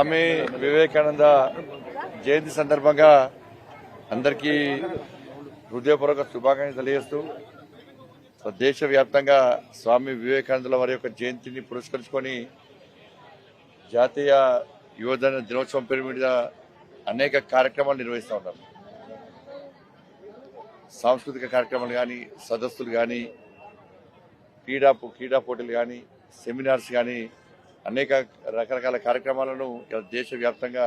స్వామి వివేకానంద జయంతి సందర్భంగా అందరికీ హృదయపూర్వక శుభాకాంక్షలు తెలియజేస్తూ దేశవ్యాప్తంగా స్వామి వివేకానందుల వారి యొక్క జయంతిని పురస్కరించుకొని జాతీయ యువజన దినోత్సవం పేరు మీద అనేక కార్యక్రమాలు నిర్వహిస్తూ ఉన్నారు. సాంస్కృతిక కార్యక్రమాలు కానీ, సదస్సులు కానీ, క్రీడా పోటీలు కానీ, సెమినార్స్ కానీ అనేక రకరకాల కార్యక్రమాలను దేశవ్యాప్తంగా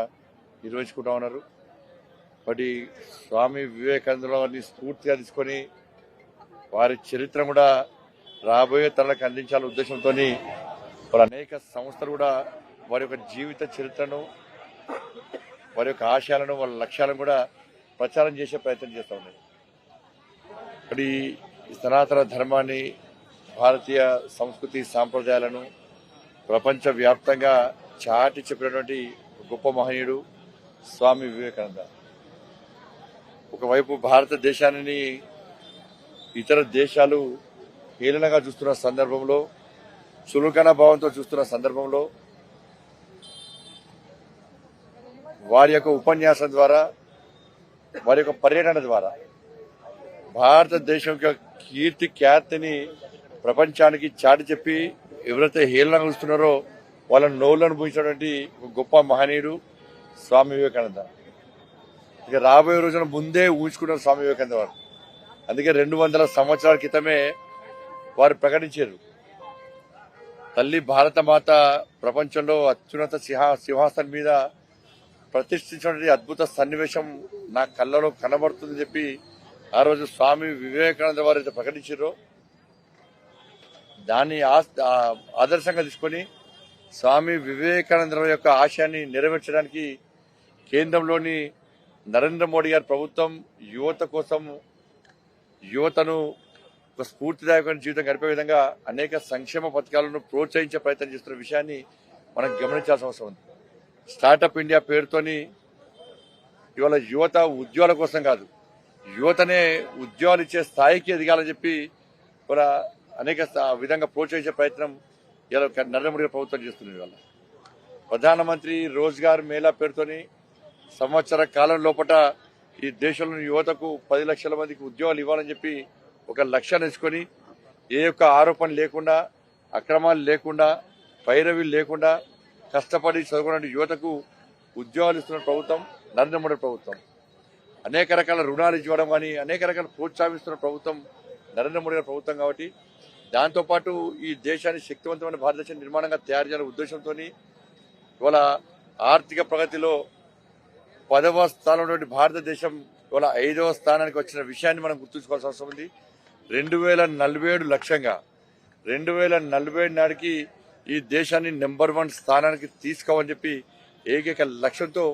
నిర్వహించుకుంటూ ఉన్నారు. వాటి స్వామి వివేకానందుల వారిని స్ఫూర్తిగా తీసుకొని వారి చరిత్ర కూడా రాబోయే తరాలకు అందించాలనే ఉద్దేశంతో వారు అనేక సంస్థలు కూడా వారి యొక్క జీవిత చరిత్రను, వారి యొక్క ఆశయాలను, వాళ్ళ లక్ష్యాలను కూడా ప్రచారం చేసే ప్రయత్నం చేస్తూ ఉన్నాయి. మరి సనాతన ధర్మాన్ని, భారతీయ సంస్కృతి సాంప్రదాయాలను ప్రపంచవ్యాప్తంగా చాటి చెప్పినటువంటి గొప్ప మహనీయుడు స్వామి వివేకానంద. ఒకవైపు భారతదేశాన్ని ఇతర దేశాలు హేళనగా చూస్తున్న సందర్భంలో, చులకన భావంతో చూస్తున్న సందర్భంలో వారి యొక్క ఉపన్యాసం ద్వారా, వారి యొక్క పర్యటన ద్వారా భారతదేశం యొక్క కీర్తి ఖ్యాతిని ప్రపంచానికి చాటి చెప్పి ఎవరైతే హేళన చూస్తున్నారో వాళ్ళని నోళ్లను పూయించినటువంటి గొప్ప మహనీయుడు స్వామి వివేకానంద. ఇక రాబోయే రోజున ముందే ఊహించుకున్నారు స్వామి వివేకానంద వారు. అందుకే 200 సంవత్సరాల క్రితమే వారు ప్రకటించారు, తల్లి భారతమాత ప్రపంచంలో అత్యున్నత సింహాసనం మీద ప్రతిష్ఠించినటువంటి అద్భుత సన్నివేశం నా కళ్ళలో కనబడుతుందని చెప్పి ఆ రోజు స్వామి వివేకానంద వారు అయితే ప్రకటించారో దాన్ని ఆదర్శంగా తీసుకొని స్వామి వివేకానంద యొక్క ఆశయాన్ని నెరవేర్చడానికి కేంద్రంలోని నరేంద్ర మోడీ గారి ప్రభుత్వం యువత కోసం, యువతను ఒక స్ఫూర్తిదాయకమైన జీవితం గడిపే విధంగా అనేక సంక్షేమ పథకాలను ప్రోత్సహించే ప్రయత్నం చేస్తున్న విషయాన్ని మనం గమనించాల్సిన అవసరం ఉంది. స్టార్టప్ ఇండియా పేరుతోని ఇవాళ యువత ఉద్యోగాల కోసం కాదు, యువతనే ఉద్యోగాలు ఇచ్చే స్థాయికి ఎదగాలని చెప్పి ఇవాళ అనేక విధంగా ప్రోత్సహించే ప్రయత్నం ఇలా నరేంద్ర మోడీ ప్రభుత్వం చేస్తుంది. ఇవాళ ప్రధానమంత్రి రోజ్గార్ మేళా పేరుతోని సంవత్సర కాలం లోపల ఈ దేశంలోని యువతకు 10 లక్షల మందికి ఉద్యోగాలు ఇవ్వాలని చెప్పి ఒక లక్ష్యాన్ని తీసుకొని ఏ యొక్క ఆరోపణ లేకుండా, అక్రమాలు లేకుండా, పైరవీలు లేకుండా కష్టపడి చదువుకున్న యువతకు ఉద్యోగాలు ఇస్తున్న ప్రభుత్వం నరేంద్ర మోడీ ప్రభుత్వం. అనేక రకాల రుణాలు ఇవ్వడం కానీ, అనేక రకాల ప్రోత్సాహిస్తున్న ప్రభుత్వం నరేంద్ర మోడీ గారి ప్రభుత్వం. కాబట్టి దాంతోపాటు ఈ దేశాన్ని శక్తివంతమైన భారతదేశం నిర్మాణంగా తయారు చేయాలనే ఉద్దేశంతో ఇవాళ ఆర్థిక ప్రగతిలో 10వ స్థానంలో భారతదేశం ఇవాళ 5వ స్థానానికి వచ్చిన విషయాన్ని మనం గుర్తుంచుకోవాల్సిన అవసరం ఉంది. 2047 లక్ష్యంగా 2047 నాటికి ఈ దేశాన్ని నెంబర్ 1 స్థానానికి తీసుకోవాలని చెప్పి ఏకైక లక్ష్యంతో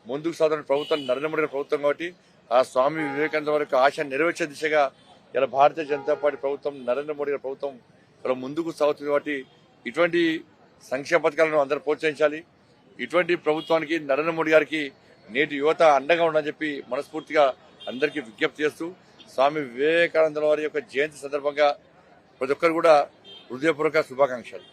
ముందుకు సాగుతున్న ప్రభుత్వం నరేంద్ర మోడీ ప్రభుత్వం. కాబట్టి ఆ స్వామి వివేకానంద వారి యొక్క ఆశ నెరవేర్చే దిశగా ఇలా భారతీయ జనతా పార్టీ ప్రభుత్వం, నరేంద్ర మోడీ గారి ప్రభుత్వం ఇలా ముందుకు సాగుతుంది. కాబట్టి ఇటువంటి సంక్షేమ పథకాలను అందరూ ప్రోత్సహించాలి. ఇటువంటి ప్రభుత్వానికి, నరేంద్ర మోడీ గారికి నేటి యువత అండగా ఉండాలని చెప్పి మనస్ఫూర్తిగా అందరికీ విజ్ఞప్తి చేస్తూ స్వామి వివేకానంద వారి యొక్క జయంతి సందర్భంగా ప్రతి ఒక్కరు కూడా హృదయపూర్వక శుభాకాంక్షలు.